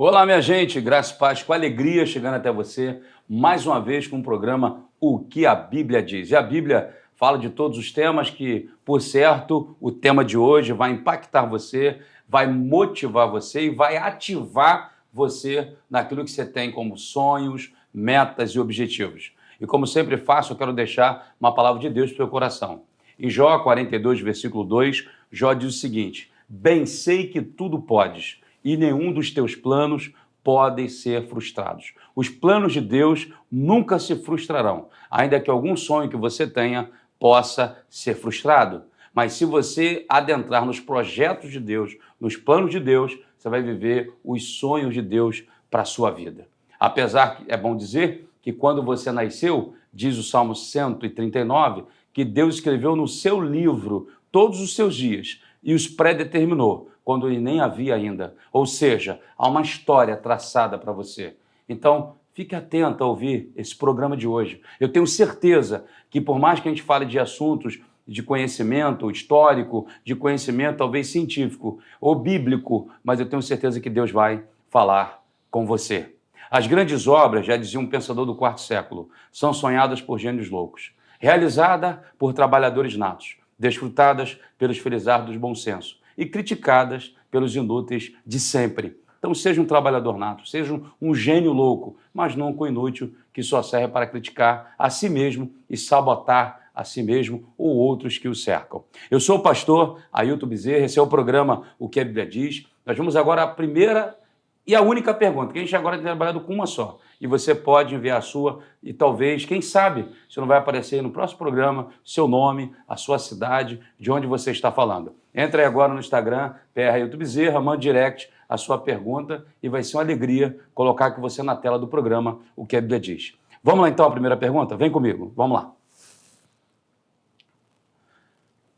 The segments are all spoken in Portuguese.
Olá, minha gente, graça e paz, com alegria chegando até você, mais uma vez com o programa O que a Bíblia Diz. E a Bíblia fala de todos os temas que, por certo, o tema de hoje vai impactar você, vai motivar você e vai ativar você naquilo que você tem como sonhos, metas e objetivos. E como sempre faço, eu quero deixar uma palavra de Deus para o seu coração. Em Jó 42, versículo 2, Jó diz o seguinte: bem sei que tudo podes, e nenhum dos teus planos podem ser frustrados. Os planos de Deus nunca se frustrarão, ainda que algum sonho que você tenha possa ser frustrado. Mas se você adentrar nos projetos de Deus, nos planos de Deus, você vai viver os sonhos de Deus para a sua vida. Apesar que é bom dizer que quando você nasceu, diz o Salmo 139, que Deus escreveu no seu livro todos os seus dias e os predeterminou, quando ele nem havia ainda. Ou seja, há uma história traçada para você. Então, fique atento a ouvir esse programa de hoje. Eu tenho certeza que, por mais que a gente fale de assuntos de conhecimento histórico, de conhecimento talvez científico ou bíblico, mas eu tenho certeza que Deus vai falar com você. As grandes obras, já dizia um pensador do quarto século, são sonhadas por gênios loucos, realizadas por trabalhadores natos, desfrutadas pelos felizardos do bom senso e criticadas pelos inúteis de sempre. Então seja um trabalhador nato, seja um gênio louco, mas nunca um inútil que só serve para criticar a si mesmo e sabotar a si mesmo ou outros que o cercam. Eu sou o pastor Ailton Bezerra, esse é o programa O que a Bíblia Diz. Nós vamos agora à primeira e a única pergunta, que a gente agora tem trabalhado com uma só. E você pode enviar a sua e talvez, quem sabe, se não vai aparecer aí no próximo programa, seu nome, a sua cidade, de onde você está falando. Entre aí agora no Instagram, PR Ailton Bezerra, mande direct a sua pergunta e vai ser uma alegria colocar aqui você na tela do programa O que a Bíblia Diz. Vamos lá então a primeira pergunta? Vem comigo, vamos lá.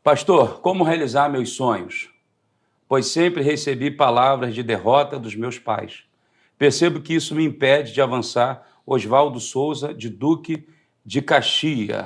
Pastor, como realizar meus sonhos? Pois sempre recebi palavras de derrota dos meus pais. Percebo que isso me impede de avançar. Oswaldo Souza, de Duque de Caxias.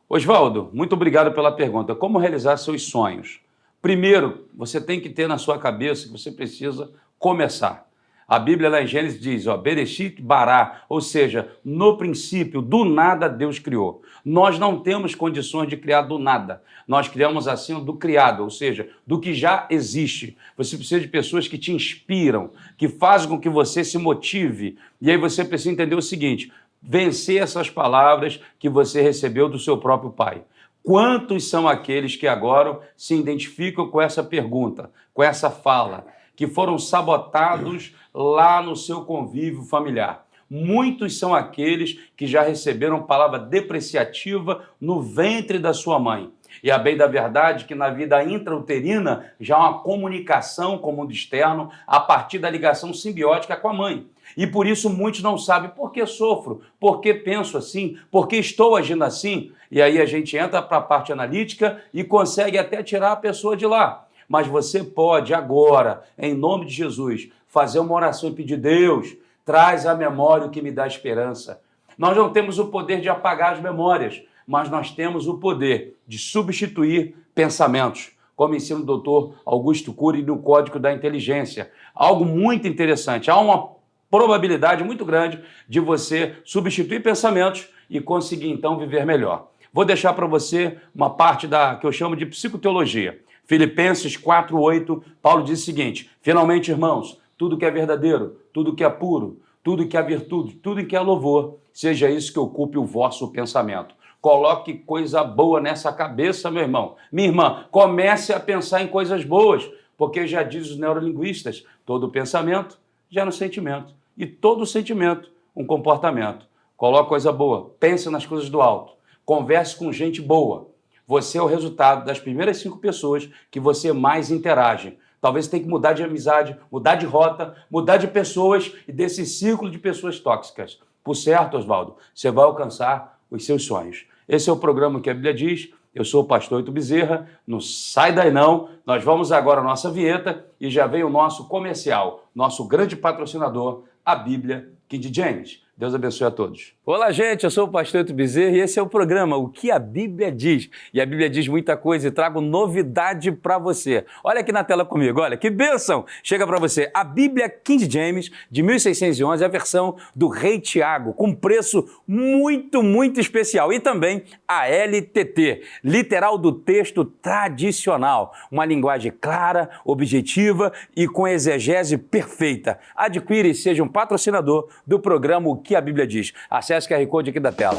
Oswaldo, muito obrigado pela pergunta. Como realizar seus sonhos? Primeiro, você tem que ter na sua cabeça que você precisa começar. A Bíblia lá em Gênesis diz, Bereshit bará, ou seja, no princípio, do nada Deus criou. Nós não temos condições de criar do nada. Nós criamos assim do criado, ou seja, do que já existe. Você precisa de pessoas que te inspiram, que fazem com que você se motive. E aí você precisa entender o seguinte, vencer essas palavras que você recebeu do seu próprio pai. Quantos são aqueles que agora se identificam com essa pergunta, com essa fala, que foram sabotados lá no seu convívio familiar? Muitos são aqueles que já receberam palavra depreciativa no ventre da sua mãe. E a bem da verdade que na vida intrauterina já há uma comunicação com o mundo externo a partir da ligação simbiótica com a mãe. E por isso muitos não sabem por que sofro, por que penso assim, por que estou agindo assim. E aí a gente entra para a parte analítica e consegue até tirar a pessoa de lá. Mas você pode agora, em nome de Jesus, fazer uma oração e pedir, Deus, traz à memória o que me dá esperança. Nós não temos o poder de apagar as memórias, mas nós temos o poder de substituir pensamentos, como ensina o doutor Augusto Cury no Código da Inteligência. Algo muito interessante, há uma probabilidade muito grande de você substituir pensamentos e conseguir então viver melhor. Vou deixar para você uma parte que eu chamo de psicoteologia. Filipenses 4:8, Paulo diz o seguinte, finalmente, irmãos, tudo que é verdadeiro, tudo que é puro, tudo que é virtude, tudo que é louvor, seja isso que ocupe o vosso pensamento. Coloque coisa boa nessa cabeça, meu irmão. Minha irmã, comece a pensar em coisas boas, porque já diz os neurolinguistas, todo pensamento gera um sentimento, e todo sentimento um comportamento. Coloque coisa boa, pense nas coisas do alto, converse com gente boa. Você é o resultado das primeiras 5 pessoas que você mais interage. Talvez você tenha que mudar de amizade, mudar de rota, mudar de pessoas e desse círculo de pessoas tóxicas. Por certo, Oswaldo, você vai alcançar os seus sonhos. Esse é o programa que a Bíblia diz. Eu sou o pastor Ailton Bezerra. Não sai daí não. Nós vamos agora à nossa vinheta e já vem o nosso comercial, nosso grande patrocinador, a Bíblia King James. Deus abençoe a todos. Olá, gente, eu sou o pastor Eto Bezerra e esse é o programa O que a Bíblia Diz. E a Bíblia diz muita coisa e trago novidade para você. Olha aqui na tela comigo, olha que bênção! Chega para você a Bíblia King James de 1611, a versão do Rei Tiago, com preço muito especial. E também a LTT, literal do texto tradicional. Uma linguagem clara, objetiva e com exegese perfeita. Adquire e seja um patrocinador do programa O que a Bíblia Diz. Acesse o QR Code aqui da tela.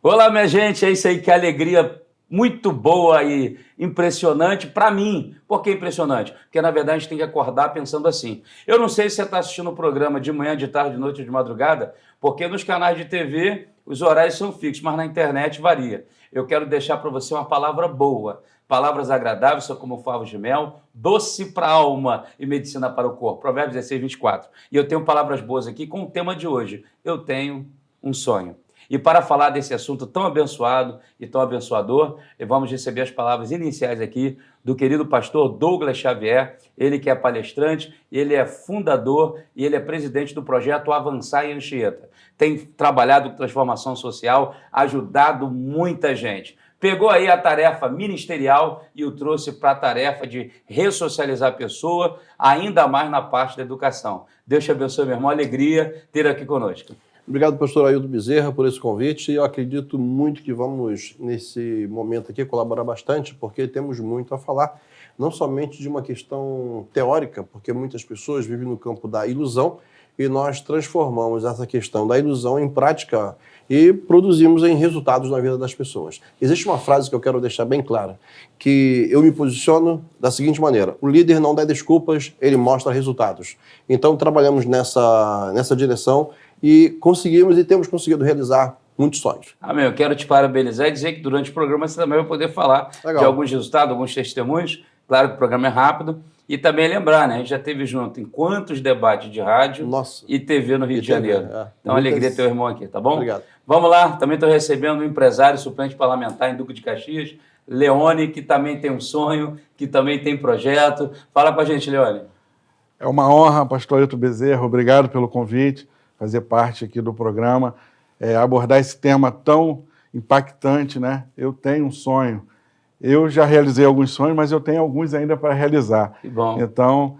Olá, minha gente, é isso aí, que alegria muito boa e impressionante para mim. Por que impressionante? Porque, na verdade, a gente tem que acordar pensando assim. Eu não sei se você está assistindo o programa de manhã, de tarde, de noite ou de madrugada, porque nos canais de TV os horários são fixos, mas na internet varia. Eu quero deixar para você uma palavra boa. Palavras agradáveis são como favos de mel, doce para a alma e medicina para o corpo. Provérbios 16, 24. E eu tenho palavras boas aqui com o tema de hoje. Eu tenho um sonho. E para falar desse assunto tão abençoado e tão abençoador, vamos receber as palavras iniciais aqui do querido pastor Douglas Xavier, ele que é palestrante, ele é fundador e ele é presidente do projeto Avançar em Anchieta. Tem trabalhado com transformação social, ajudado muita gente. Pegou aí a tarefa ministerial e o trouxe para a tarefa de ressocializar a pessoa, ainda mais na parte da educação. Deus te abençoe, meu irmão. Alegria ter aqui conosco. Obrigado, pastor Ailton Bezerra, por esse convite. Eu acredito muito que vamos, nesse momento aqui, colaborar bastante, porque temos muito a falar, não somente de uma questão teórica, porque muitas pessoas vivem no campo da ilusão, e nós transformamos essa questão da ilusão em prática e produzimos em resultados na vida das pessoas. Existe uma frase que eu quero deixar bem clara, que eu me posiciono da seguinte maneira: o líder não dá desculpas, ele mostra resultados. Então, trabalhamos nessa direção e conseguimos e temos conseguido realizar muitos sonhos. Amém. Eu quero te parabenizar e dizer que durante o programa você também vai poder falar de alguns resultados, alguns testemunhos. Claro que o programa é rápido. E também lembrar, né? A gente já esteve junto em quantos debates de rádio e TV no Rio de Janeiro. Então, alegria ter o irmão aqui, tá bom? Obrigado. Vamos lá. Também estou recebendo um empresário suplente parlamentar em Duque de Caxias, Leone, que também tem um sonho, que também tem projeto. Fala com a gente, Leone. É uma honra, pastor Ailton Bezerra. Obrigado pelo convite, fazer parte aqui do programa, abordar esse tema tão impactante, né? Eu tenho um sonho. Eu já realizei alguns sonhos, mas eu tenho alguns ainda para realizar. Que bom. Então,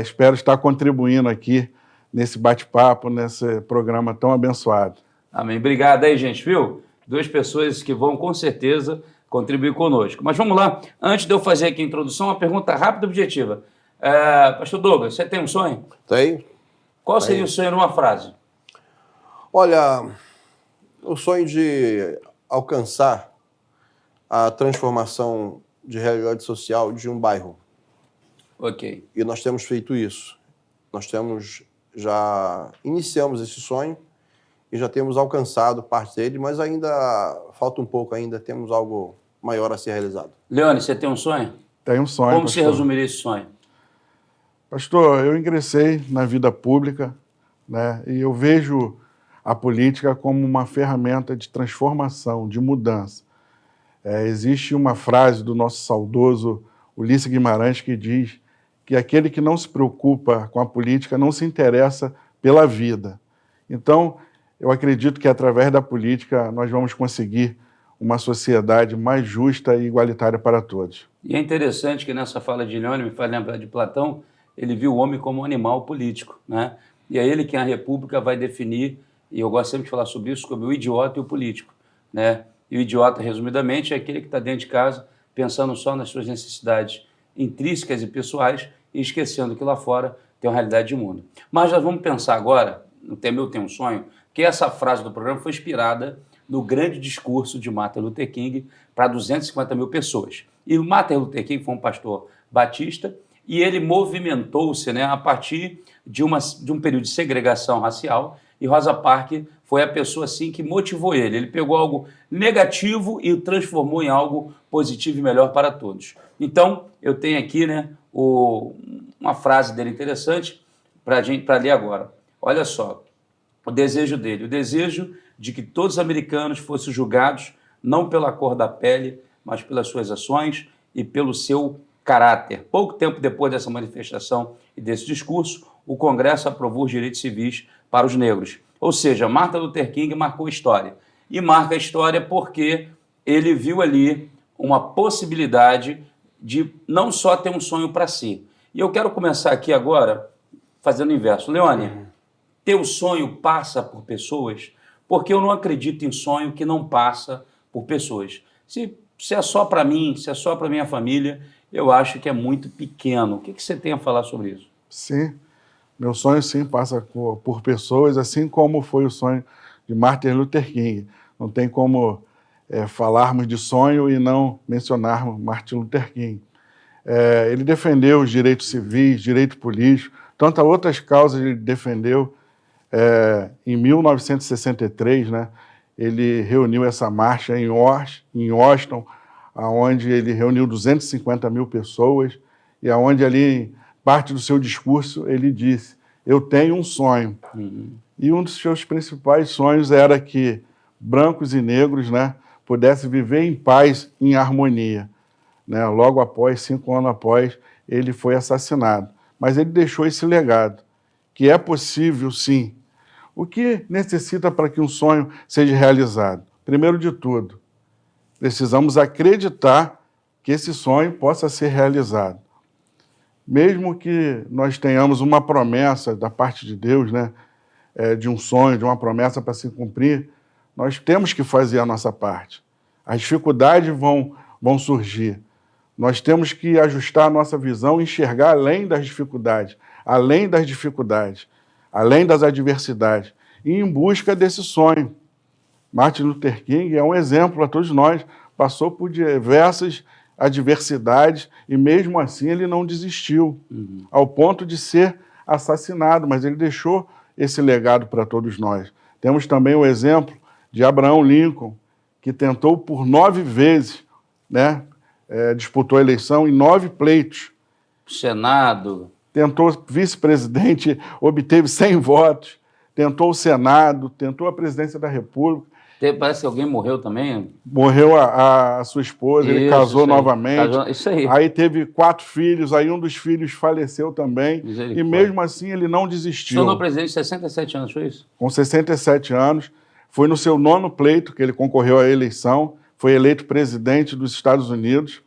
espero estar contribuindo aqui nesse bate-papo, nesse programa tão abençoado. Amém. Obrigado aí, gente, viu? Duas pessoas que vão, com certeza, contribuir conosco. Mas vamos lá. Antes de eu fazer aqui a introdução, uma pergunta rápida e objetiva. Pastor Douglas, você tem um sonho? Tem. Qual seria o sonho numa frase? Olha, o sonho de alcançar a transformação de realidade social de um bairro. Ok. E nós temos feito isso. Já iniciamos esse sonho e já temos alcançado parte dele, mas ainda falta um pouco ainda, temos algo maior a ser realizado. Leone, você tem um sonho? Tenho um sonho, Como pastor. você resumiria esse sonho? Pastor, eu ingressei na vida pública, né, e eu vejo a política como uma ferramenta de transformação, de mudança. Existe uma frase do nosso saudoso Ulisses Guimarães que diz que aquele que não se preocupa com a política não se interessa pela vida. Então, eu acredito que através da política nós vamos conseguir uma sociedade mais justa e igualitária para todos. E é interessante que nessa fala de Leone, me faz lembrar de Platão, ele viu o homem como um animal político, né? E é ele que a República vai definir, e eu gosto sempre de falar sobre isso, sobre o idiota e o político, né? E o idiota, resumidamente, é aquele que está dentro de casa pensando só nas suas necessidades intrínsecas e pessoais e esquecendo que lá fora tem uma realidade de mundo. Mas nós vamos pensar agora, no tema Eu Tenho um Sonho, que essa frase do programa foi inspirada no grande discurso de Martin Luther King para 250 mil pessoas. E o Martin Luther King foi um pastor batista e ele movimentou-se, né, a partir de um período de segregação racial, e Rosa Parks foi a pessoa assim que motivou ele. Ele pegou algo negativo e o transformou em algo positivo e melhor para todos. Então, eu tenho aqui, né, uma frase dele interessante para ler agora. Olha só, o desejo dele, o desejo de que todos os americanos fossem julgados não pela cor da pele, mas pelas suas ações e pelo seu caráter. Pouco tempo depois dessa manifestação e desse discurso, o Congresso aprovou os direitos civis para os negros. Ou seja, Martin Luther King marcou história. E marca a história porque ele viu ali uma possibilidade de não só ter um sonho para si. E eu quero começar aqui agora fazendo o inverso. Leone, teu sonho passa por pessoas? Porque eu não acredito em sonho que não passa por pessoas. Se é só para mim, se é só para minha família, eu acho que é muito pequeno. O que você tem a falar sobre isso? Sim, meu sonho sim passa por pessoas, assim como foi o sonho de Martin Luther King. Não tem como falarmos de sonho e não mencionarmos Martin Luther King. Ele defendeu os direitos civis, direito político, tantas outras causas ele defendeu. Em 1963, né, ele reuniu essa marcha em Washington, onde ele reuniu 250 mil pessoas, e onde ali, parte do seu discurso, ele disse, eu tenho um sonho. E um dos seus principais sonhos era que brancos e negros, né, pudessem viver em paz, em harmonia. Né? Logo após, 5 anos após, ele foi assassinado. Mas ele deixou esse legado, que é possível, sim. O que necessita para que um sonho seja realizado? Primeiro de tudo, precisamos acreditar que esse sonho possa ser realizado. Mesmo que nós tenhamos uma promessa da parte de Deus, né, de um sonho, de uma promessa para se cumprir, nós temos que fazer a nossa parte. As dificuldades vão surgir. Nós temos que ajustar a nossa visão e enxergar além das dificuldades, além das adversidades, e em busca desse sonho. Martin Luther King é um exemplo para todos nós, passou por diversas adversidades e mesmo assim ele não desistiu, ao ponto de ser assassinado, mas ele deixou esse legado para todos nós. Temos também o exemplo de Abraham Lincoln, que tentou por 9 vezes, né, disputou a eleição em 9 pleitos. Senado. Tentou vice-presidente, obteve 100 votos, tentou o Senado, tentou a presidência da República. Parece que alguém morreu também. Morreu a sua esposa, ele casou novamente. Isso aí. Aí teve 4 filhos, aí um dos filhos faleceu também. E mesmo assim ele não desistiu. Se tornou presidente de 67 anos, foi isso? Com 67 anos, foi no seu 9º pleito que ele concorreu à eleição, foi eleito presidente dos Estados Unidos,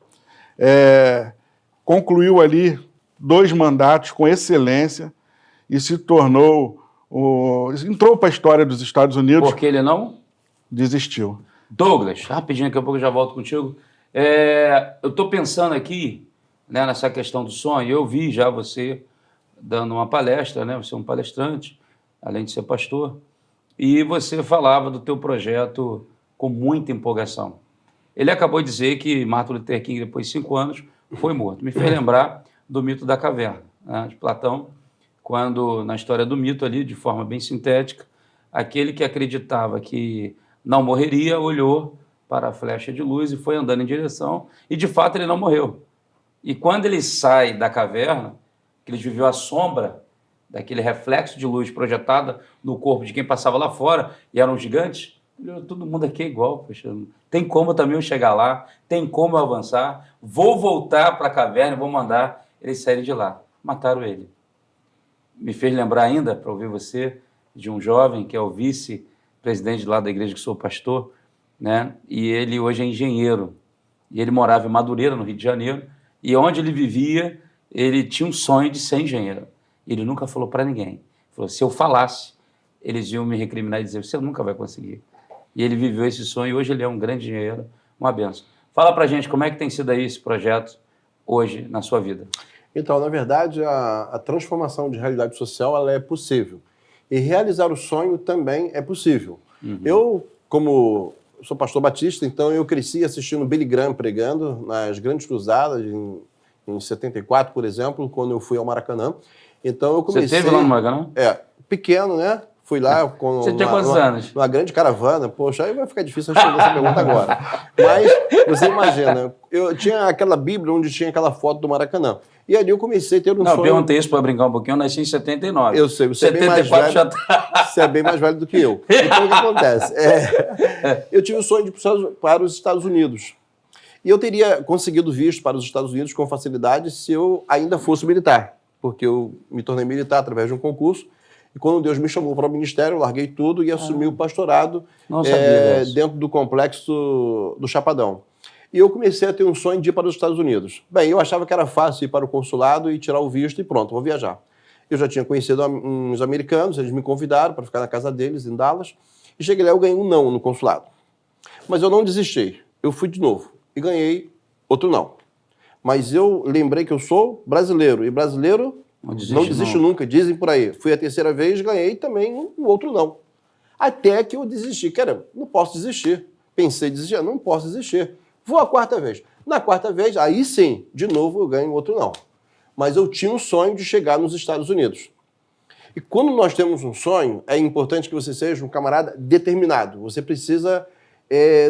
concluiu ali 2 mandatos com excelência e se tornou, entrou para a história dos Estados Unidos. Porque ele não? Desistiu. Douglas, rapidinho, daqui a pouco eu já volto contigo. Eu estou pensando aqui, né, nessa questão do sonho, eu vi já você dando uma palestra, né, você é um palestrante, além de ser pastor, e você falava do teu projeto com muita empolgação. Ele acabou de dizer que Martin Luther King, depois de 5 anos, foi morto. Me fez lembrar do mito da caverna, né, de Platão, quando, na história do mito ali, de forma bem sintética, aquele que acreditava que não morreria, olhou para a flecha de luz e foi andando em direção, e de fato ele não morreu. E quando ele sai da caverna, que ele viveu à sombra daquele reflexo de luz projetada no corpo de quem passava lá fora, e eram gigantes, todo mundo aqui é igual, poxa, tem como também eu chegar lá, tem como eu avançar, vou voltar para a caverna e vou mandar eles saírem de lá. Mataram ele. Me fez lembrar ainda, para ouvir você, de um jovem que é o vice-presidente lá da igreja que sou pastor, né? E ele hoje é engenheiro. E ele morava em Madureira, no Rio de Janeiro, e onde ele vivia, ele tinha um sonho de ser engenheiro. Ele nunca falou para ninguém. Ele falou, se eu falasse, eles iam me recriminar e dizer, você nunca vai conseguir. E ele viveu esse sonho e hoje ele é um grande engenheiro, uma benção. Fala pra gente como é que tem sido aí esse projeto hoje na sua vida. Então, na verdade, a transformação de realidade social ela é possível. E realizar o sonho também é possível. Eu, como sou pastor batista, então eu cresci assistindo Billy Graham pregando nas grandes cruzadas, em 74, por exemplo, quando eu fui ao Maracanã. Então eu comecei... Você esteve lá no Maracanã? Pequeno, né? Fui lá com Você tinha quantos anos? Uma grande caravana. Poxa, aí vai ficar difícil responder essa pergunta agora. Mas você imagina, eu tinha aquela Bíblia onde tinha aquela foto do Maracanã. E ali eu comecei a ter um Não, eu sonho... perguntei isso para brincar um pouquinho, eu nasci em 79. Eu sei, você é bem mais 74 velho, já tá... você é bem mais velho do que eu. Então, o que acontece? Eu tive o sonho de ir para os Estados Unidos. E eu teria conseguido visto para os Estados Unidos com facilidade se eu ainda fosse militar, porque eu me tornei militar através de um concurso. E quando Deus me chamou para o ministério, eu larguei tudo e assumi o pastorado Não sabia disso. dentro do complexo do Chapadão. E eu comecei a ter um sonho de ir para os Estados Unidos. Bem, eu achava que era fácil ir para o consulado e tirar o visto e pronto, vou viajar. Eu já tinha conhecido uns americanos, eles me convidaram para ficar na casa deles, em Dallas, e cheguei lá, eu ganhei um não no consulado. Mas eu não desisti, eu fui de novo e ganhei outro não. Mas eu lembrei que eu sou brasileiro, e brasileiro não desiste nunca, dizem por aí. Fui a terceira vez, ganhei também um outro não. Até que eu desisti. Cara, não posso desistir. Pensei em desistir, não posso desistir. Vou a quarta vez. Na quarta vez, aí sim, de novo eu ganho outro não. Mas eu tinha um sonho de chegar nos Estados Unidos. E quando nós temos um sonho, é importante que você seja um camarada determinado. Você precisa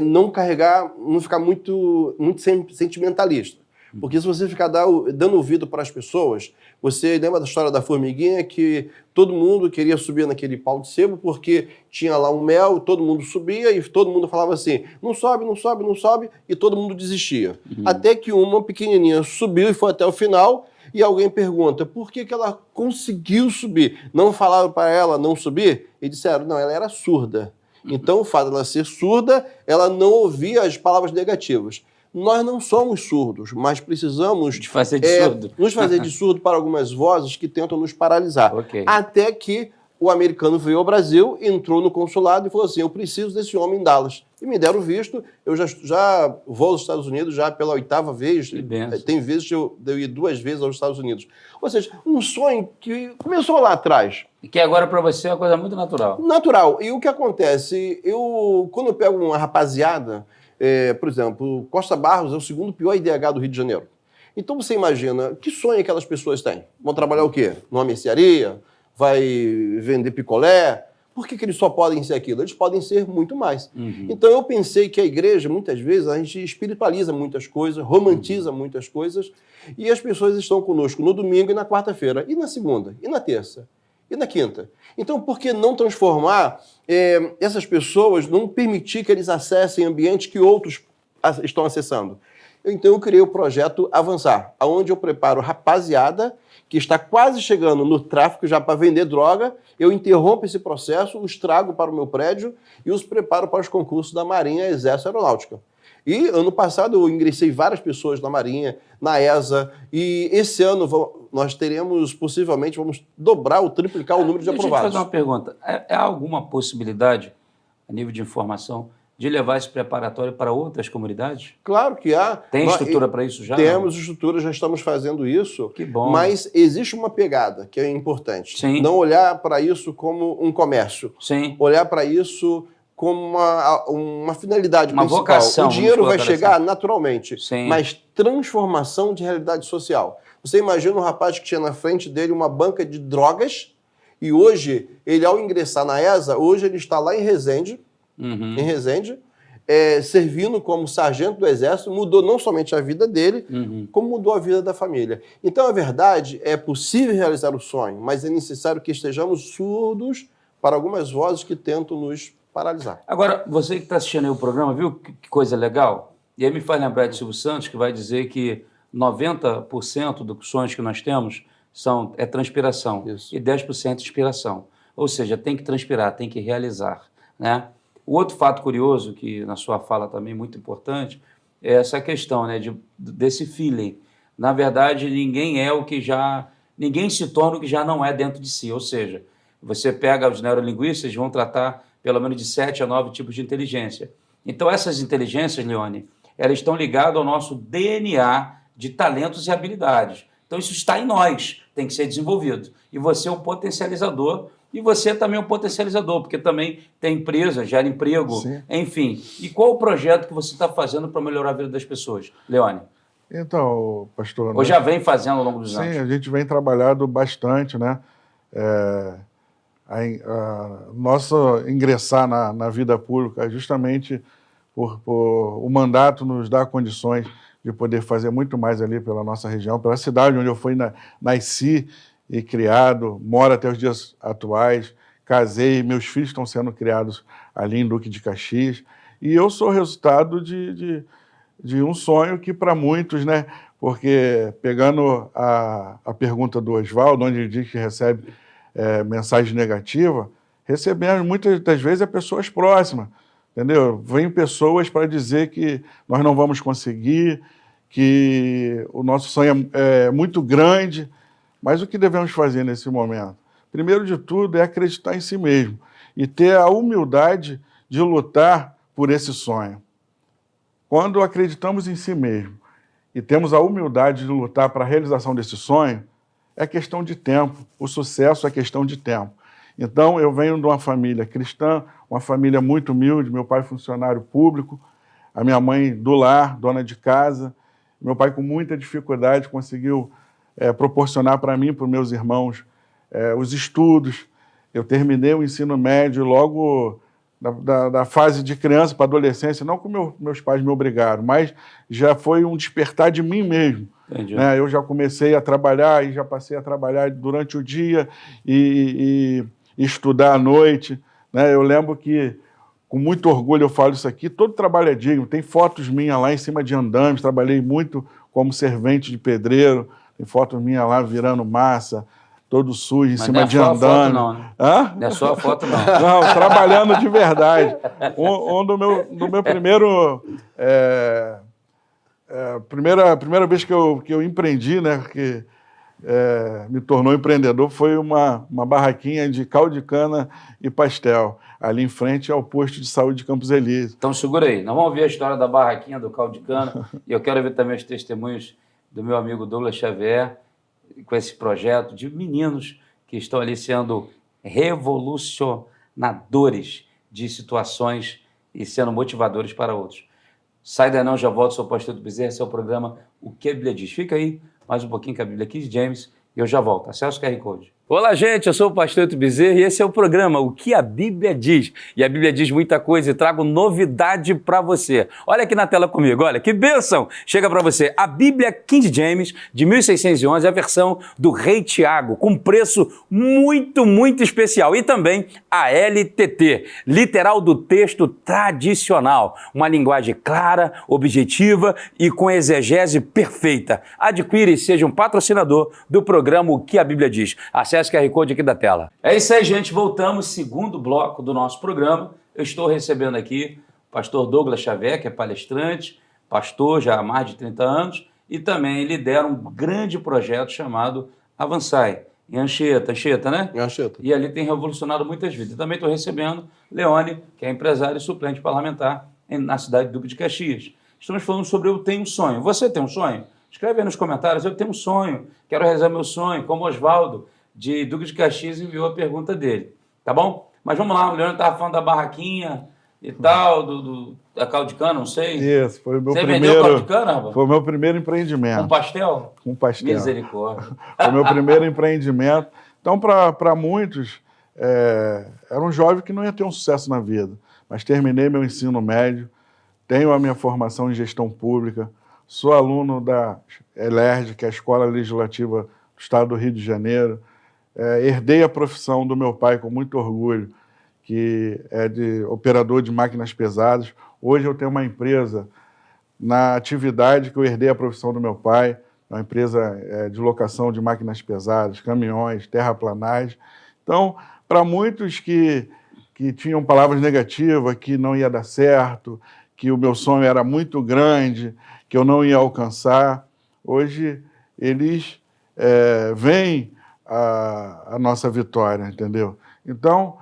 não carregar, não ficar muito sentimentalista. Porque se você ficar dando ouvido para as pessoas, você lembra da história da formiguinha que todo mundo queria subir naquele pau de sebo porque tinha lá um mel, todo mundo subia e todo mundo falava assim, não sobe, não sobe, não sobe, e todo mundo desistia. Até que uma pequenininha subiu e foi até o final e alguém pergunta, por que ela conseguiu subir? Não falaram para ela não subir? E disseram, não, ela era surda. Então, o fato de ela ser surda, ela não ouvia as palavras negativas. Nós não somos surdos, mas precisamos de fazer de surdo. Nos fazer de surdo para algumas vozes que tentam nos paralisar. Okay. Até que o americano veio ao Brasil, entrou no consulado e falou assim, eu preciso desse homem em Dallas. E me deram visto, eu já vou aos Estados Unidos já pela 8ª vez. Tem vezes que eu ir 2 vezes aos Estados Unidos. Ou seja, um sonho que começou lá atrás. E que agora para você é uma coisa muito natural. Natural. E o que acontece? Quando eu pego uma rapaziada... por exemplo, Costa Barros é o 2º pior IDH do Rio de Janeiro. Então você imagina, que sonho aquelas pessoas têm? Vão trabalhar o quê? Numa mercearia? Vai vender picolé? Por que eles só podem ser aquilo? Eles podem ser muito mais. Então eu pensei que a igreja, muitas vezes, a gente espiritualiza muitas coisas, romantiza muitas coisas, e as pessoas estão conosco no domingo e na quarta-feira, e na segunda, e na terça, e na quinta. Então, por que não transformar essas pessoas, não permitir que eles acessem ambientes que outros estão acessando? Então, eu criei o projeto Avançar, onde eu preparo rapaziada que está quase chegando no tráfico já para vender droga, eu interrompo esse processo, os trago para o meu prédio e os preparo para os concursos da Marinha, Exército e Aeronáutica. E ano passado eu ingressei várias pessoas na Marinha, na ESA, e esse ano nós teremos, possivelmente, vamos dobrar ou triplicar o número de aprovados. Deixa eu te fazer uma pergunta. Há alguma possibilidade, a nível de informação, de levar esse preparatório para outras comunidades? Claro que há. Tem estrutura para isso já? Temos estrutura, já estamos fazendo isso. Que bom. Mas existe uma pegada que é importante. Sim. Não olhar para isso como um comércio. Sim. Olhar para isso como uma finalidade uma principal. Vocação. O dinheiro vai chegar naturalmente, Sim. mas transformação de realidade social. Você imagina um rapaz que tinha na frente dele uma banca de drogas e hoje, ele ao ingressar na ESA, hoje ele está lá em Resende, servindo como sargento do Exército, mudou não somente a vida dele, como mudou a vida da família. Então, a verdade, é possível realizar o sonho, mas é necessário que estejamos surdos para algumas vozes que tentam nos paralisar. Agora, você que está assistindo aí o programa, viu que coisa legal? E aí me faz lembrar de Silvio Santos, que vai dizer que 90% dos sonhos que nós temos é transpiração. Isso. E 10% inspiração. Ou seja, tem que transpirar, tem que realizar, né? O outro fato curioso, que na sua fala também é muito importante, é essa questão, né, desse feeling. Na verdade, ninguém se torna o que já não é dentro de si. Ou seja, você pega os neurolinguistas, vão tratar pelo menos de 7 a 9 tipos de inteligência. Então, essas inteligências, Leone, elas estão ligadas ao nosso DNA de talentos e habilidades. Então, isso está em nós, tem que ser desenvolvido. E você é um potencializador, e você também é um potencializador, porque também tem empresa, gera emprego, Sim. Enfim. E qual o projeto que você está fazendo para melhorar a vida das pessoas, Leone? Então, pastor... Ou já vem fazendo ao longo dos anos? Sim, a gente vem trabalhando bastante, né? Nosso ingressar na vida pública justamente por o mandato nos dá condições de poder fazer muito mais ali pela nossa região, pela cidade onde eu nasci e criado, moro até os dias atuais, casei, meus filhos estão sendo criados ali em Duque de Caxias, e eu sou resultado de um sonho que para muitos, né, porque pegando a pergunta do Oswaldo, onde ele diz que recebe mensagem negativa, recebemos muitas das vezes pessoas próximas, entendeu? Vêm pessoas para dizer que nós não vamos conseguir, que o nosso sonho é muito grande, mas o que devemos fazer nesse momento? Primeiro de tudo é acreditar em si mesmo e ter a humildade de lutar por esse sonho. Quando acreditamos em si mesmo e temos a humildade de lutar para a realização desse sonho, é questão de tempo, o sucesso é questão de tempo. Então, eu venho de uma família cristã, uma família muito humilde, meu pai funcionário público, a minha mãe do lar, dona de casa, meu pai com muita dificuldade conseguiu proporcionar para mim e para os meus irmãos os estudos. Eu terminei o ensino médio logo da fase de criança para adolescência, não que meus pais me obrigaram, mas já foi um despertar de mim mesmo. Né? Eu já comecei a trabalhar e já passei a trabalhar durante o dia e estudar à noite. Né? Eu lembro que, com muito orgulho, eu falo isso aqui, todo trabalho é digno. Tem fotos minhas lá em cima de andames, trabalhei muito como servente de pedreiro, tem fotos minhas lá virando massa, todo sujo, em cima de andame. Foto, não, né? Hã? Não é só a foto, não. Não, trabalhando de verdade. Do meu primeiro... primeira vez que eu empreendi, né, que me tornou empreendedor, foi uma barraquinha de caldo de cana e pastel, ali em frente ao posto de saúde de Campos Elíseos. Então segura aí, nós vamos ouvir a história da barraquinha do caldo de cana e eu quero ver também os testemunhos do meu amigo Douglas Xavier com esse projeto de meninos que estão ali sendo revolucionadores de situações e sendo motivadores para outros. Sai daí não, já volto, sou o pastor do Bezerra, esse é o programa O que a Bíblia Diz. Fica aí mais um pouquinho com a Bíblia King James e eu já volto. Acesse o QR Code. Olá, gente, eu sou o pastor Bezerra e esse é o programa O que a Bíblia Diz. E a Bíblia diz muita coisa e trago novidade para você. Olha aqui na tela comigo, olha, que bênção! Chega para você a Bíblia King James de 1611, a versão do Rei Tiago, com preço muito, muito especial. E também a LTT, literal do texto tradicional. Uma linguagem clara, objetiva e com exegese perfeita. Adquire e seja um patrocinador do programa O que a Bíblia Diz. Acesse o QR Code aqui da tela. É isso aí, gente. Voltamos, segundo bloco do nosso programa. Eu estou recebendo aqui o pastor Douglas Xavier, que é palestrante, pastor já há mais de 30 anos, e também lidera um grande projeto chamado Avançai, em Anchieta, né? Em Anchieta. E ali tem revolucionado muitas vidas. E também estou recebendo Leone, que é empresário e suplente parlamentar na cidade de Duque de Caxias. Estamos falando sobre Eu Tenho um Sonho. Você tem um sonho? Escreve aí nos comentários, eu tenho um sonho, quero realizar meu sonho, como Oswaldo, de Duque de Caxias, enviou a pergunta dele, tá bom? Mas vamos lá, o Leandro estava falando da barraquinha e tal, da caldo de cana, não sei. Isso, foi o meu Você primeiro... vendeu caldo de cana, rapaz? Foi o meu primeiro empreendimento. Com pastel? Com pastel. Misericórdia. Foi o meu primeiro empreendimento. Então, para muitos, era um jovem que não ia ter um sucesso na vida, mas terminei meu ensino médio, tenho a minha formação em gestão pública, sou aluno da ELERJ, que é a Escola Legislativa do Estado do Rio de Janeiro. Herdei a profissão do meu pai com muito orgulho, que é de operador de máquinas pesadas. Hoje eu tenho uma empresa na atividade que eu herdei a profissão do meu pai, uma empresa de locação de máquinas pesadas, caminhões, terraplanagem. Então, para muitos que tinham palavras negativas, que não ia dar certo, que o meu sonho era muito grande, que eu não ia alcançar, hoje eles veem a nossa vitória, entendeu? Então,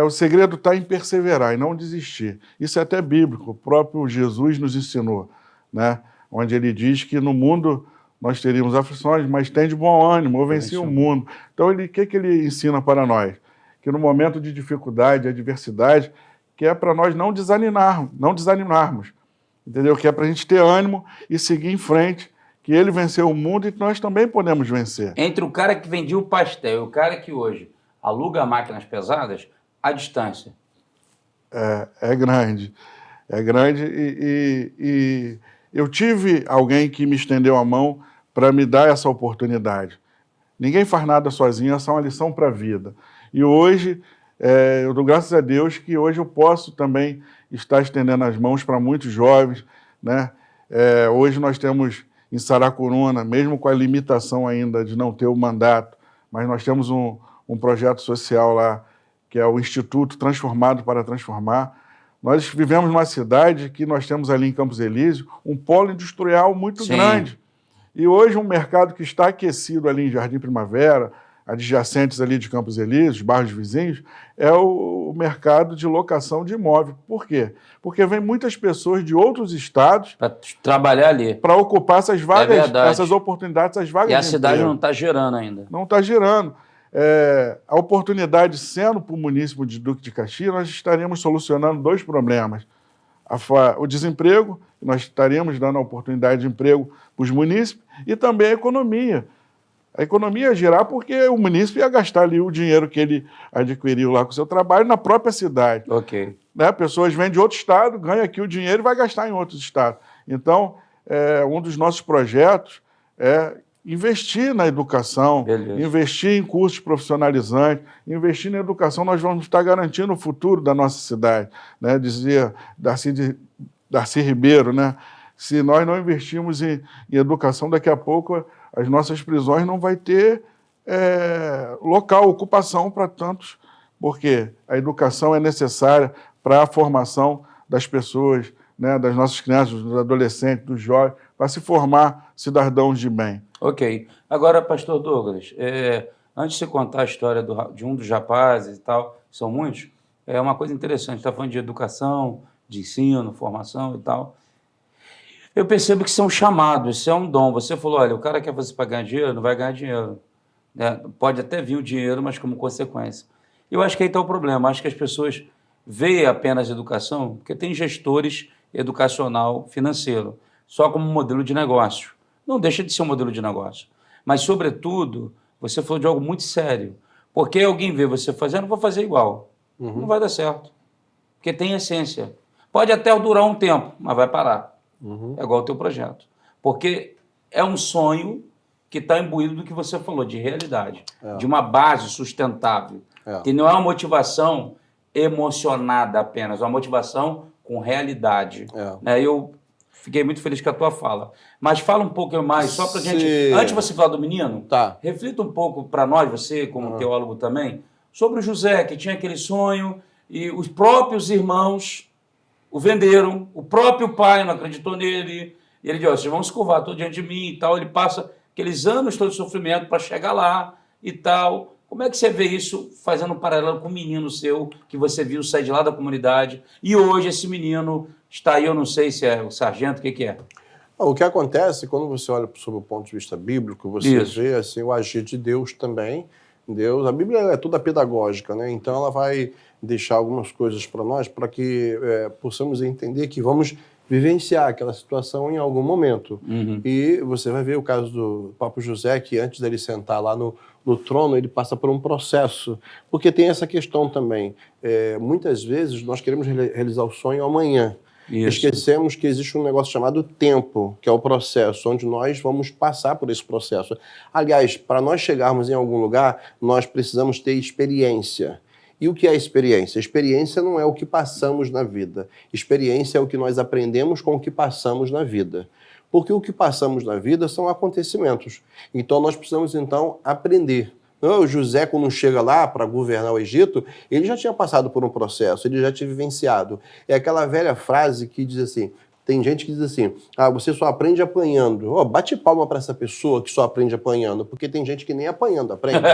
o segredo está em perseverar e não desistir. Isso é até bíblico, o próprio Jesus nos ensinou, né? Onde ele diz que no mundo nós teríamos aflições, mas tem de bom ânimo, eu venci o mundo. Então, o que ele ensina para nós? Que no momento de dificuldade, adversidade, que é para nós não desanimarmos, entendeu? Que é para a gente ter ânimo e seguir em frente, que ele venceu o mundo e nós também podemos vencer. Entre o cara que vendia o pastel e o cara que hoje aluga máquinas pesadas, a distância. É grande. É grande eu tive alguém que me estendeu a mão para me dar essa oportunidade. Ninguém faz nada sozinho, essa é uma lição para a vida. E hoje, eu dou graças a Deus que hoje eu posso também estar estendendo as mãos para muitos jovens, né? Hoje nós temos em Saracuruna, mesmo com a limitação ainda de não ter o mandato, mas nós temos um projeto social lá, que é o Instituto Transformado para Transformar. Nós vivemos numa cidade que nós temos ali em Campos Elíseos um polo industrial muito grande. E hoje um mercado que está aquecido ali em Jardim Primavera, adjacentes ali de Campos Elíseos, bairros vizinhos, é o mercado de locação de imóvel. Por quê? Porque vem muitas pessoas de outros estados para trabalhar ali, para ocupar essas vagas, essas oportunidades, essas vagas de emprego. E a cidade não está gerando ainda. Não está gerando. A oportunidade sendo para o município de Duque de Caxias, nós estaremos solucionando 2 problemas. O desemprego, nós estaríamos dando a oportunidade de emprego para os munícipes, e também a economia. A economia ia girar porque o munícipe ia gastar ali o dinheiro que ele adquiriu lá com o seu trabalho na própria cidade. Ok. Né? Pessoas vêm de outro estado, ganham aqui o dinheiro e vai gastar em outros estados. Então, um dos nossos projetos é investir na educação, investir em cursos profissionalizantes, investir na educação, nós vamos estar garantindo o futuro da nossa cidade. Né? Dizia Darcy Ribeiro, né? Se nós não investirmos em educação, daqui a pouco as nossas prisões não vai ter local, ocupação para tantos, porque a educação é necessária para a formação das pessoas, né, das nossas crianças, dos adolescentes, dos jovens, para se formar cidadãos de bem. Ok. Agora, pastor Douglas, antes de você contar a história de um dos rapazes e tal, são muitos, é uma coisa interessante, está falando de educação, de ensino, formação e tal. Eu percebo que são chamados, isso é um dom. Você falou, olha, o cara quer fazer para ganhar dinheiro, não vai ganhar dinheiro. Né? Pode até vir o dinheiro, mas como consequência. Eu acho que aí está o problema. Acho que as pessoas veem apenas educação, porque tem gestores educacional financeiro, só como modelo de negócio. Não deixa de ser um modelo de negócio. Mas, sobretudo, você falou de algo muito sério. Porque alguém vê você fazendo, não vou fazer igual. Não vai dar certo. Porque tem essência. Pode até durar um tempo, mas vai parar. É igual ao teu projeto. Porque é um sonho que está imbuído do que você falou, de realidade, de uma base sustentável, que não é uma motivação emocionada apenas, é uma motivação com realidade. Eu fiquei muito feliz com a tua fala. Mas fala um pouco mais, só para a gente... Antes de você falar do menino, reflita um pouco para nós, você como teólogo também, sobre o José, que tinha aquele sonho, e os próprios irmãos o venderam, o próprio pai não acreditou nele, e ele disse, vocês vão se curvar todo diante de mim e tal, ele passa aqueles anos todo de sofrimento para chegar lá e tal. Como é que você vê isso fazendo um paralelo com o menino seu, que você viu sair de lá da comunidade, e hoje esse menino está aí, eu não sei se é o sargento, o que é? O que acontece, quando você olha sob o ponto de vista bíblico, você vê assim, o agir de Deus também. A Bíblia é toda pedagógica, né? Então ela vai deixar algumas coisas para nós, para que possamos entender que vamos vivenciar aquela situação em algum momento. E você vai ver o caso do Papo José, que antes dele sentar lá no trono, ele passa por um processo. Porque tem essa questão também. Muitas vezes nós queremos realizar o sonho amanhã. Esquecemos que existe um negócio chamado tempo, que é o processo, onde nós vamos passar por esse processo. Aliás, para nós chegarmos em algum lugar, nós precisamos ter experiência. E o que é experiência? Experiência não é o que passamos na vida. Experiência é o que nós aprendemos com o que passamos na vida. Porque o que passamos na vida são acontecimentos. Então nós precisamos, aprender. O José, quando chega lá para governar o Egito, ele já tinha passado por um processo, ele já tinha vivenciado. É aquela velha frase que diz assim, tem gente que diz assim, você só aprende apanhando. Bate palma para essa pessoa que só aprende apanhando, porque tem gente que nem apanhando aprende.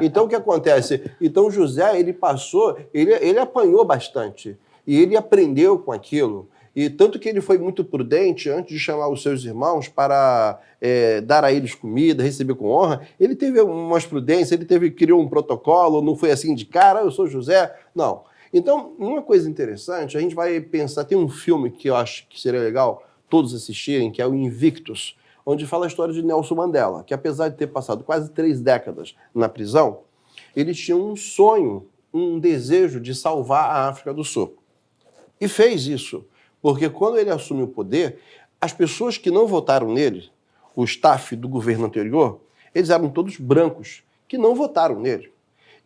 Então, o que acontece? Então, José, ele passou, ele apanhou bastante, e ele aprendeu com aquilo. E tanto que ele foi muito prudente, antes de chamar os seus irmãos para dar a eles comida, receber com honra, ele teve umas prudências, criou um protocolo, não foi assim de cara, eu sou José, não. Então, uma coisa interessante, a gente vai pensar, tem um filme que eu acho que seria legal todos assistirem, que é o Invictus, onde fala a história de Nelson Mandela, que apesar de ter passado quase 3 décadas na prisão, ele tinha um sonho, um desejo de salvar a África do Sul. E fez isso. Porque quando ele assumiu o poder, as pessoas que não votaram nele, o staff do governo anterior, eles eram todos brancos, que não votaram nele.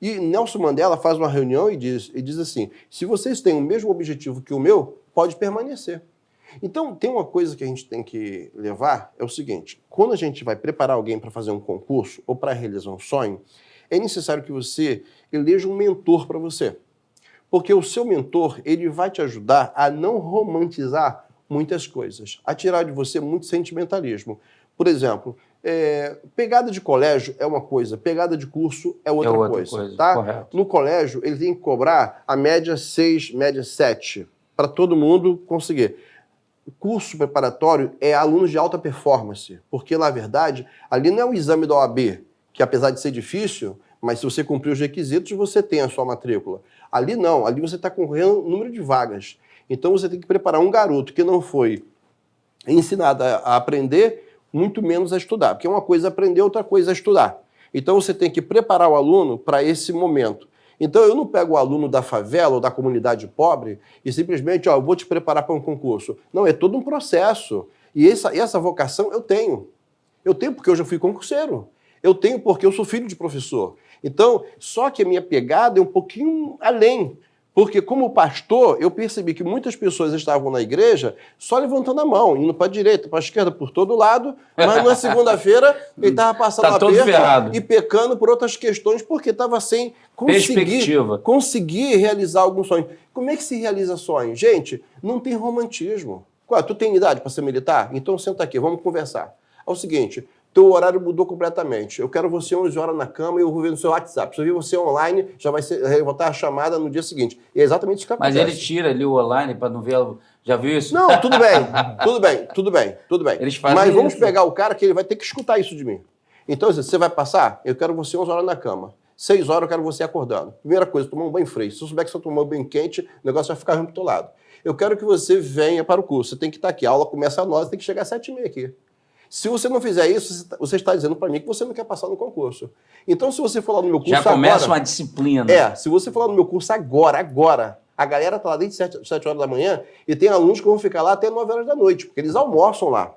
E Nelson Mandela faz uma reunião e diz assim, se vocês têm o mesmo objetivo que o meu, pode permanecer. Então, tem uma coisa que a gente tem que levar, é o seguinte, quando a gente vai preparar alguém para fazer um concurso ou para realizar um sonho, é necessário que você eleja um mentor para você. Porque o seu mentor, ele vai te ajudar a não romantizar muitas coisas, a tirar de você muito sentimentalismo. Por exemplo, pegada de colégio é uma coisa, pegada de curso é outra coisa. Tá? Correto. No colégio, ele tem que cobrar a média 6, média 7, para todo mundo conseguir. O curso preparatório é alunos de alta performance, porque, na verdade, ali não é o exame da OAB, que apesar de ser difícil, mas se você cumprir os requisitos, você tem a sua matrícula. Ali não, ali você está concorrendo número de vagas. Então você tem que preparar um garoto que não foi ensinado a aprender, muito menos a estudar, porque uma coisa é aprender, outra coisa é estudar. Então você tem que preparar o aluno para esse momento. Então eu não pego o aluno da favela ou da comunidade pobre e simplesmente, eu vou te preparar para um concurso. Não, é todo um processo. E essa vocação eu tenho. Eu tenho porque eu já fui concurseiro. Eu tenho porque eu sou filho de professor. Então, só que a minha pegada é um pouquinho além. Porque como pastor, eu percebi que muitas pessoas estavam na igreja só levantando a mão, indo para a direita, para a esquerda, por todo lado, mas na segunda-feira ele estava passando a perna e pecando por outras questões porque estava sem conseguir realizar algum sonho. Como é que se realiza sonho? Gente, não tem romantismo. Tu tem idade para ser militar? Então senta aqui, vamos conversar. É o seguinte, teu horário mudou completamente. Eu quero você 11 horas na cama e eu vou ver no seu WhatsApp. Se eu vir você online, já vai voltar a chamada no dia seguinte. E é exatamente isso que acontece. Mas ele tira ali o online para não ver... Já viu isso? Não, tudo bem. Eles fazem Mas vamos isso. pegar o cara que ele vai ter que escutar isso de mim. Então, você vai passar? Eu quero você 11 horas na cama. 6 horas eu quero você acordando. Primeira coisa, tomar um banho fresco. Se eu souber que você tomou um banho quente, o negócio vai ficar ruim pro teu lado. Eu quero que você venha para o curso. Você tem que estar aqui. A aula começa às 9, tem que chegar às 7h30 aqui. Se você não fizer isso, você está dizendo para mim que você não quer passar no concurso. Então, se você for lá no meu curso agora... Já começa agora, uma disciplina. Se você for lá no meu curso agora, a galera está lá desde 7 horas da manhã e tem alunos que vão ficar lá até 9 horas da noite, porque eles almoçam lá.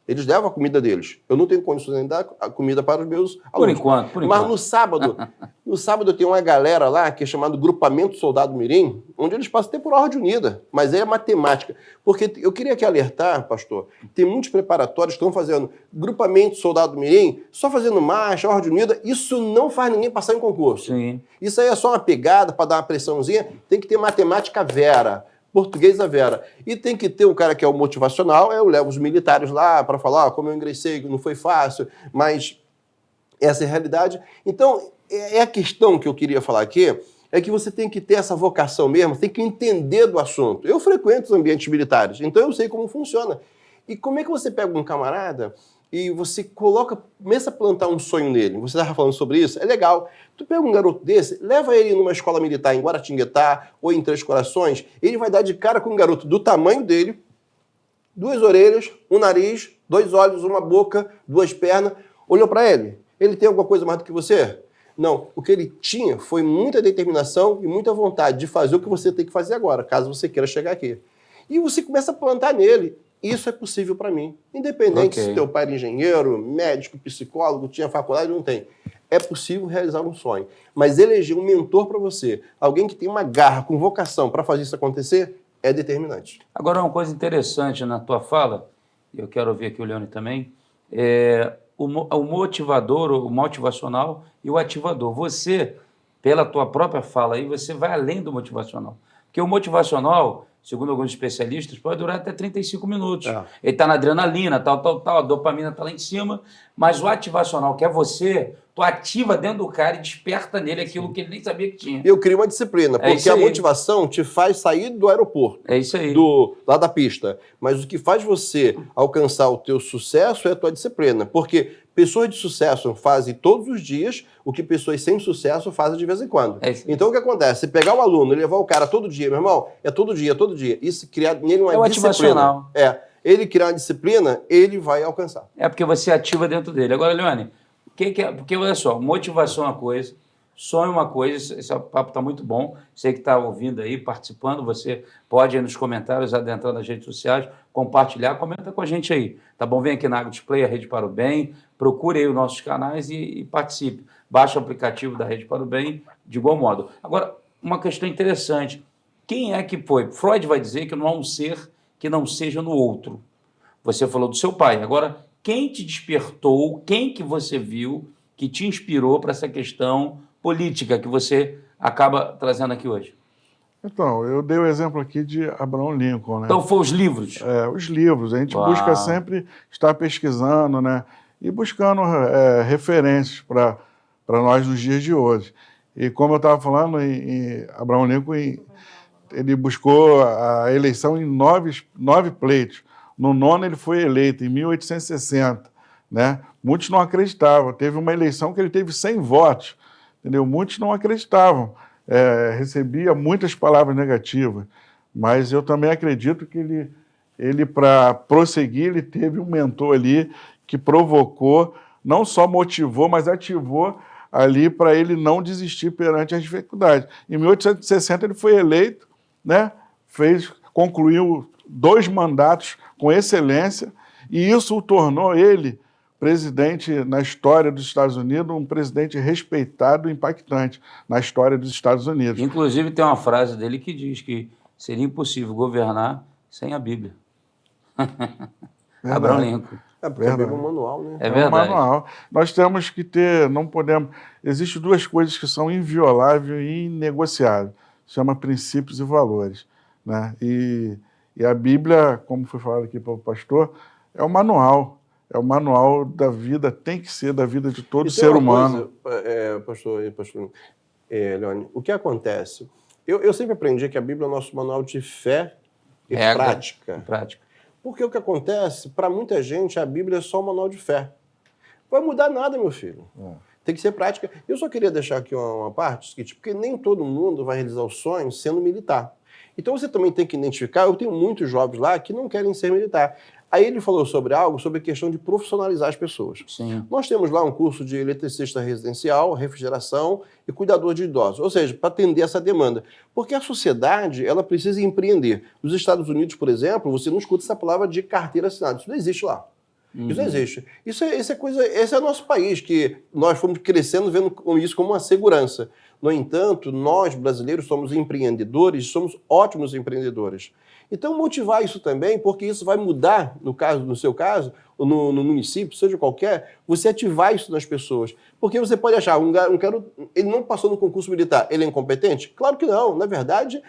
Eles levam a comida deles. Eu não tenho condições de dar a comida para os meus alunos. Por enquanto. Mas no sábado tem uma galera lá que é chamado Grupamento Soldado Mirim, onde eles passam até por ordem unida, mas é matemática. Porque eu queria aqui alertar, pastor, tem muitos preparatórios que estão fazendo Grupamento Soldado Mirim, só fazendo marcha, ordem unida, isso não faz ninguém passar em concurso. Sim. Isso aí é só uma pegada para dar uma pressãozinha, tem que ter matemática vera. Português a vera. E tem que ter um cara que é o motivacional, eu levo os militares lá para falar como eu ingressei, não foi fácil, mas essa é a realidade. Então, a questão que eu queria falar aqui é que você tem que ter essa vocação mesmo, tem que entender do assunto. Eu frequento os ambientes militares, então eu sei como funciona. E como é que você pega um camarada e você começa a plantar um sonho nele? Você estava falando sobre isso? É legal. Tu pega um garoto desse, leva ele numa escola militar em Guaratinguetá ou em Três Corações, ele vai dar de cara com um garoto do tamanho dele, 2 orelhas, um nariz, 2 olhos, uma boca, 2 pernas. Olhou para ele? Ele tem alguma coisa mais do que você? Não. O que ele tinha foi muita determinação e muita vontade de fazer o que você tem que fazer agora, caso você queira chegar aqui. E você começa a plantar nele. Isso é possível para mim. Independente se teu pai era engenheiro, médico, psicólogo, tinha faculdade, não tem. É possível realizar um sonho. Mas eleger um mentor para você, alguém que tem uma garra, com vocação para fazer isso acontecer, é determinante. Agora, uma coisa interessante na tua fala, e eu quero ouvir aqui o Leone também, o motivador, o motivacional e o ativador. Você, pela tua própria fala aí, você vai além do motivacional. Porque o motivacional, segundo alguns especialistas, pode durar até 35 minutos. Ele está na adrenalina, tal, a dopamina está lá em cima, mas o ativacional, que é você, tu ativa dentro do cara e desperta nele aquilo que ele nem sabia que tinha. Eu crio uma disciplina, porque a motivação te faz sair do aeroporto. É isso aí. Lá da pista. Mas o que faz você alcançar o teu sucesso é a tua disciplina. Porque pessoas de sucesso fazem todos os dias o que pessoas sem sucesso fazem de vez em quando. Então o que acontece? Você pegar o aluno e levar o cara todo dia, meu irmão, é todo dia. Isso criar nele uma disciplina. Ele criar uma disciplina, ele vai alcançar. É porque você ativa dentro dele. Agora, Leone, porque olha só, motivação é uma coisa, sonhe uma coisa, esse papo está muito bom, você que está ouvindo aí, participando, você pode aí nos comentários, adentrando nas redes sociais, compartilhar, comenta com a gente aí, tá bom? Vem aqui na AgroDisplay, a Rede para o Bem, procure aí os nossos canais e participe. Baixe o aplicativo da Rede para o Bem, de igual modo. Agora, uma questão interessante, quem é que foi? Freud vai dizer que não há um ser que não seja no outro. Você falou do seu pai. Agora, quem te despertou, quem que você viu que te inspirou para essa questão política que você acaba trazendo aqui hoje? Então, eu dei o exemplo aqui de Abraham Lincoln, né? Então, foi os livros. Os livros, a gente busca Uau. sempre estar pesquisando, né? E buscando referências para nós nos dias de hoje. E como eu estava falando, em Abraham Lincoln, ele buscou a eleição em nove pleitos. No nono ele foi eleito, em 1860. Né? Muitos não acreditavam. Teve uma eleição que ele teve 100 votos. Entendeu? Muitos não acreditavam. Recebia muitas palavras negativas. Mas eu também acredito que ele para prosseguir, ele teve um mentor ali que provocou, não só motivou, mas ativou ali para ele não desistir perante as dificuldades. Em 1860 ele foi eleito, né? Concluiu 2 mandatos com excelência, e isso o tornou ele presidente na história dos Estados Unidos, um presidente respeitado e impactante na história dos Estados Unidos. Inclusive, tem uma frase dele que diz que seria impossível governar sem a Bíblia. Abraham Lincoln. Porque a Bíblia é um manual, né? É verdade. Um manual. Nós temos que ter, não podemos... Existem 2 coisas que são invioláveis e inegociáveis. Chama princípios e valores. Né? E a Bíblia, como foi falado aqui pelo pastor, é o manual. É o manual da vida, tem que ser da vida de todo ser humano. Pastor Leone, o que acontece? Eu sempre aprendi que a Bíblia é o nosso manual de fé e prática. Porque o que acontece, para muita gente, a Bíblia é só um manual de fé. Vai mudar nada, meu filho. Tem que ser prática. Eu só queria deixar aqui uma parte, porque nem todo mundo vai realizar o sonho sendo militar. Então você também tem que identificar, eu tenho muitos jovens lá que não querem ser militar. Aí ele falou sobre a questão de profissionalizar as pessoas. Sim. Nós temos lá um curso de eletricista residencial, refrigeração e cuidador de idosos, ou seja, para atender essa demanda. Porque a sociedade, ela precisa empreender. Nos Estados Unidos, por exemplo, você não escuta essa palavra de carteira assinada, isso não existe lá. Isso não existe. Esse é o nosso país, que nós fomos crescendo vendo isso como uma segurança. No entanto, nós, brasileiros, somos empreendedores, somos ótimos empreendedores. Então, motivar isso também, porque isso vai mudar, no seu caso, ou no município, seja qualquer, você ativar isso nas pessoas. Porque você pode achar, ele não passou no concurso militar, ele é incompetente? Claro que não. Na verdade,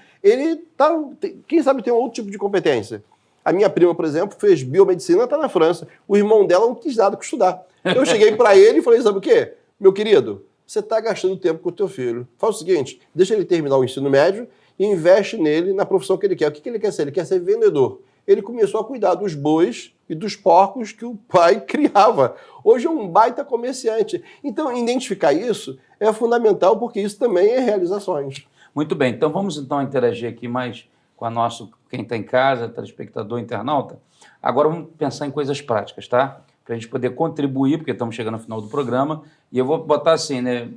quem sabe tem um outro tipo de competência. A minha prima, por exemplo, fez biomedicina, está na França. O irmão dela não quis nada com estudar. Eu cheguei para ele e falei, sabe o quê? Meu querido, você está gastando tempo com o teu filho. Faz o seguinte, deixa ele terminar o ensino médio e investe nele na profissão que ele quer. O que ele quer ser? Ele quer ser vendedor. Ele começou a cuidar dos bois e dos porcos que o pai criava. Hoje é um baita comerciante. Então, identificar isso é fundamental, porque isso também é realizações. Muito bem, então vamos interagir aqui mais com quem está em casa, telespectador, internauta. Agora vamos pensar em coisas práticas, tá? Para a gente poder contribuir, porque estamos chegando ao final do programa, e eu vou botar assim, né?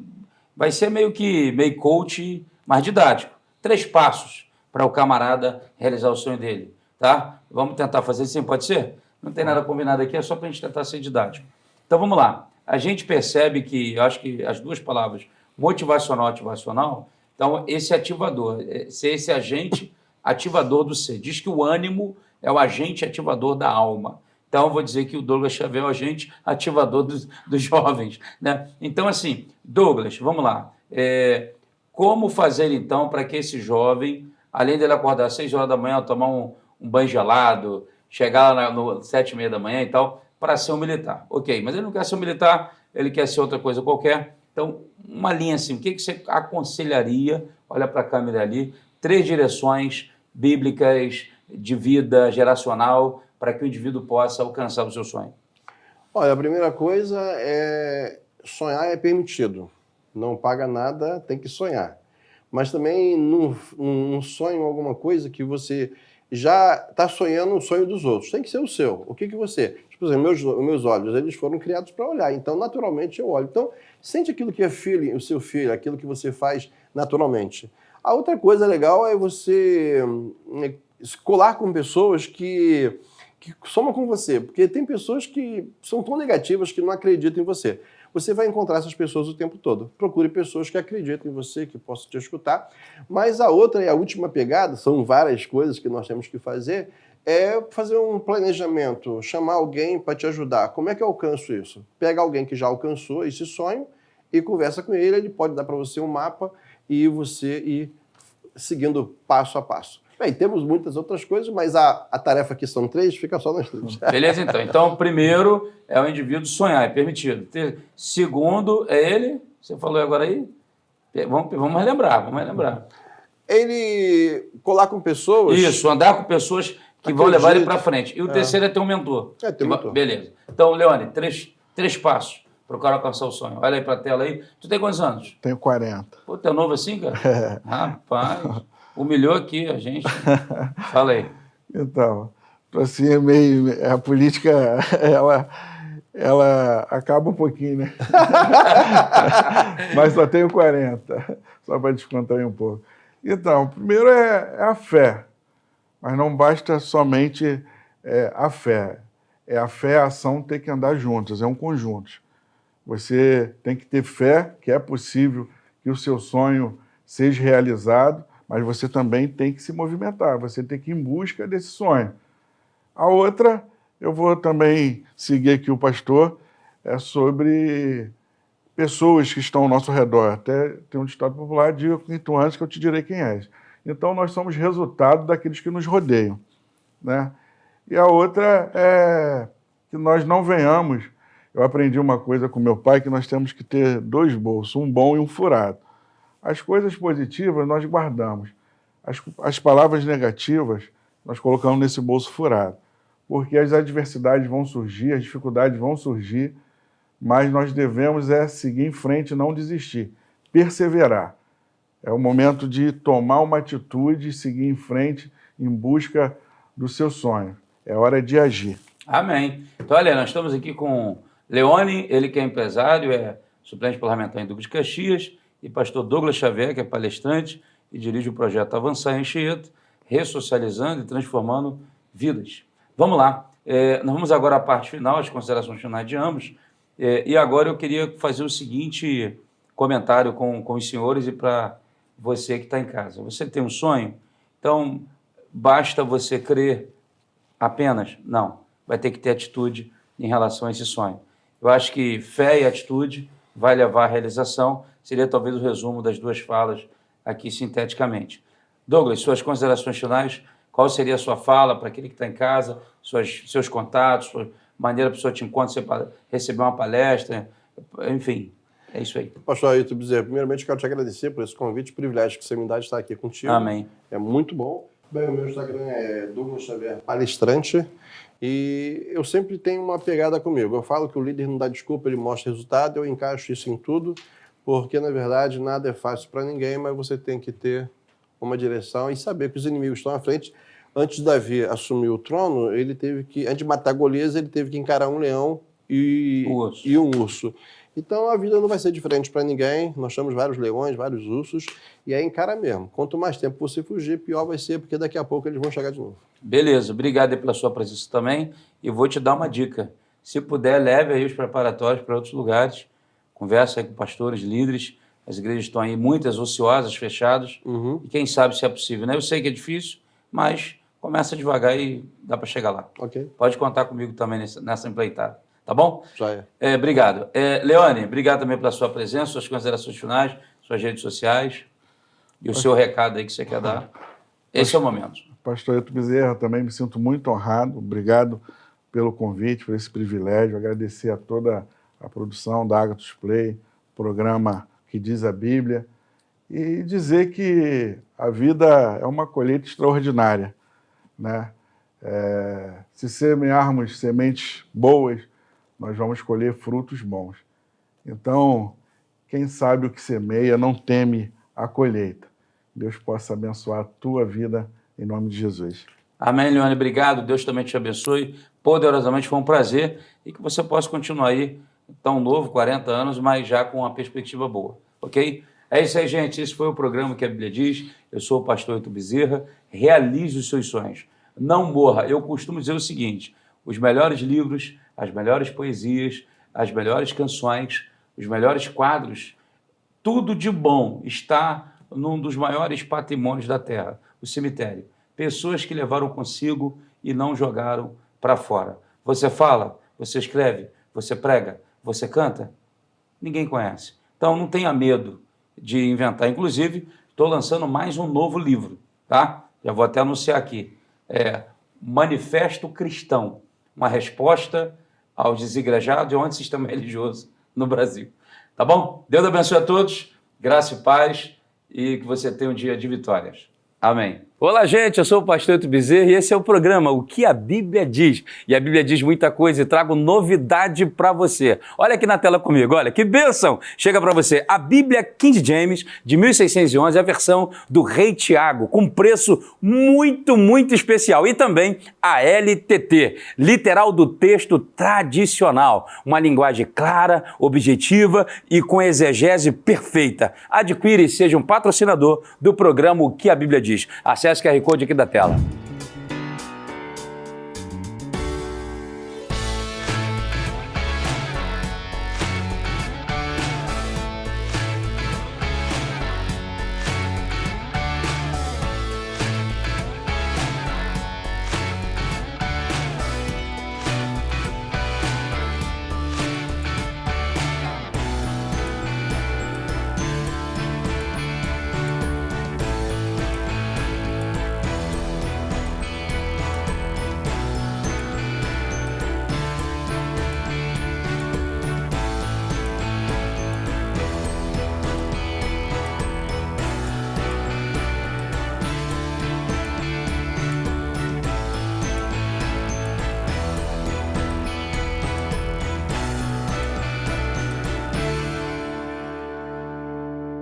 Vai ser meio coach, mas didático. 3 passos para o camarada realizar o sonho dele, tá? Vamos tentar fazer assim, pode ser? Não tem nada combinado aqui, é só para a gente tentar ser didático. Então vamos lá. A gente percebe que, eu acho que as 2 palavras, motivacional e ativacional, então esse ativador, ser esse agente ativador do ser. Diz que o ânimo é o agente ativador da alma. Então, eu vou dizer que o Douglas Xavier é o agente ativador dos jovens. Né? Então, assim, Douglas, vamos lá. Como fazer, então, para que esse jovem, além dele acordar às 6 horas da manhã, tomar um banho gelado, chegar lá no 7h30 da manhã e tal, para ser um militar? Ok, mas ele não quer ser um militar, ele quer ser outra coisa qualquer. Então, uma linha assim, o que você aconselharia? Olha para a câmera ali, 3 direções bíblicas de vida geracional para que o indivíduo possa alcançar o seu sonho. Olha, a primeira coisa é sonhar é permitido. Não paga nada, tem que sonhar. Mas também não sonhe alguma coisa que você já está sonhando o sonho dos outros. Tem que ser o seu. O que você... Por exemplo, meus olhos, eles foram criados para olhar. Então, naturalmente, eu olho. Então, sente aquilo que é o seu filho, aquilo que você faz naturalmente. A outra coisa legal é você colar com pessoas que somam com você. Porque tem pessoas que são tão negativas que não acreditam em você. Você vai encontrar essas pessoas o tempo todo. Procure pessoas que acreditam em você, que possam te escutar. Mas a outra e a última pegada, são várias coisas que nós temos que fazer, é fazer um planejamento, chamar alguém para te ajudar. Como é que eu alcanço isso? Pega alguém que já alcançou esse sonho e conversa com ele, ele pode dar para você um mapa e você ir seguindo passo a passo. Bem, temos muitas outras coisas, mas a tarefa aqui são 3, fica só nas 3. Beleza, então. Então, primeiro é o indivíduo sonhar, é permitido. Segundo é ele, você falou agora aí? Vamos relembrar. Ele colar com pessoas... Isso, andar com pessoas que vão levar ele para frente. E o terceiro é ter um mentor. Ter um mentor. Beleza. Então, Leone, três passos para o cara alcançar o sonho. Olha aí para a tela aí. Tu tem quantos anos? Tenho 40. Pô, tu é novo assim, cara? Rapaz, humilhou aqui a gente. Fala aí. Então, assim, a política, ela acaba um pouquinho, né? Mas só tenho 40, só para descontrair um pouco. Então, primeiro é a fé, mas não basta somente a fé. A fé e a ação tem que andar juntas, é um conjunto. Você tem que ter fé que é possível que o seu sonho seja realizado, mas você também tem que se movimentar, você tem que ir em busca desse sonho. A outra, eu vou também seguir aqui o pastor, é sobre pessoas que estão ao nosso redor. Até tem um ditado popular, diga quem tu antes que eu te direi quem és. Então, nós somos resultado daqueles que nos rodeiam, né? E a outra é que nós não venhamos... Eu aprendi uma coisa com meu pai, que nós temos que ter 2 bolsos, um bom e um furado. As coisas positivas nós guardamos. As palavras negativas nós colocamos nesse bolso furado. Porque as adversidades vão surgir, as dificuldades vão surgir, mas nós devemos seguir em frente e não desistir. Perseverar. É o momento de tomar uma atitude e seguir em frente em busca do seu sonho. É hora de agir. Amém. Então, olha, nós estamos aqui com Leone, ele que é empresário, é suplente parlamentar em Duque de Caxias, e pastor Douglas Xavier, que é palestrante e dirige o projeto Avançar em Anchieta, ressocializando e transformando vidas. Vamos lá. Nós vamos agora à parte final, as considerações finais de ambos, e agora eu queria fazer o seguinte comentário com os senhores e para você que está em casa. Você tem um sonho? Então, basta você crer apenas? Não. Vai ter que ter atitude em relação a esse sonho. Eu acho que fé e atitude vai levar à realização. Seria talvez o resumo das 2 falas aqui sinteticamente. Douglas, suas considerações finais, qual seria a sua fala para aquele que está em casa, seus contatos, sua maneira para a pessoa te encontrar, você receber uma palestra, enfim, é isso aí. Pastor Ailton Bezerra, primeiramente quero te agradecer por esse convite, privilégio que você me dá de estar aqui contigo. Amém. É muito bom. Bem, o meu Instagram é Douglas Xavier Palestrante e eu sempre tenho uma pegada comigo. Eu falo que o líder não dá desculpa, ele mostra resultado, eu encaixo isso em tudo, porque, na verdade, nada é fácil para ninguém, mas você tem que ter uma direção e saber que os inimigos estão à frente. Antes de Davi assumir o trono, ele teve que, antes de matar Golias, ele teve que encarar um leão e um urso. Então, a vida não vai ser diferente para ninguém. Nós temos vários leões, vários ursos, e é encara mesmo. Quanto mais tempo você fugir, pior vai ser, porque daqui a pouco eles vão chegar de novo. Beleza, obrigado aí pela sua presença também. E vou te dar uma dica. Se puder, leve aí os preparatórios para outros lugares. Conversa aí com pastores, líderes. As igrejas estão aí, muitas ociosas, fechadas. E quem sabe se é possível, né? Eu sei que é difícil, mas começa devagar e dá para chegar lá. Ok. Pode contar comigo também nessa empreitada. Tá bom? Já é. Obrigado. Leone, obrigado também pela sua presença, suas considerações finais, suas redes sociais e o seu recado aí que você quer dar. Esse é o momento. Pastor Ailton Bezerra, também me sinto muito honrado. Obrigado pelo convite, por esse privilégio. Agradecer a toda a produção da Agathos Play, programa que diz a Bíblia, e dizer que a vida é uma colheita extraordinária, né? Se semearmos sementes boas, nós vamos colher frutos bons. Então, quem sabe o que semeia não teme a colheita. Deus possa abençoar a tua vida em nome de Jesus. Amém, Leone, obrigado. Deus também te abençoe poderosamente. Foi um prazer e que você possa continuar aí, tão novo, 40 anos, mas já com uma perspectiva boa, ok? É isso aí, gente. Esse foi o programa que a Bíblia diz. Eu sou o pastor Eto Bezerra. Realize os seus sonhos. Não morra. Eu costumo dizer o seguinte: os melhores livros, as melhores poesias, as melhores canções, os melhores quadros, tudo de bom está num dos maiores patrimônios da Terra, o cemitério. Pessoas que levaram consigo e não jogaram para fora. Você fala, você escreve, você prega, você canta, ninguém conhece. Então não tenha medo de inventar. Inclusive, estou lançando mais um novo livro, tá? Já vou até anunciar aqui. Manifesto Cristão, uma resposta aos desigrejados e ao antissistema religioso no Brasil. Tá bom? Deus abençoe a todos, graça e paz, e que você tenha um dia de vitórias. Amém. Olá, gente, eu sou o pastor Eto Bezerra e esse é o programa O que a Bíblia Diz. E a Bíblia diz muita coisa e trago novidade para você. Olha aqui na tela comigo, olha, que bênção! Chega para você a Bíblia King James, de 1611, a versão do Rei Tiago, com preço muito especial. E também a LTT, literal do texto tradicional. Uma linguagem clara, objetiva e com exegese perfeita. Adquire e seja um patrocinador do programa O que a Bíblia Diz. Acesse o QR Code aqui da tela.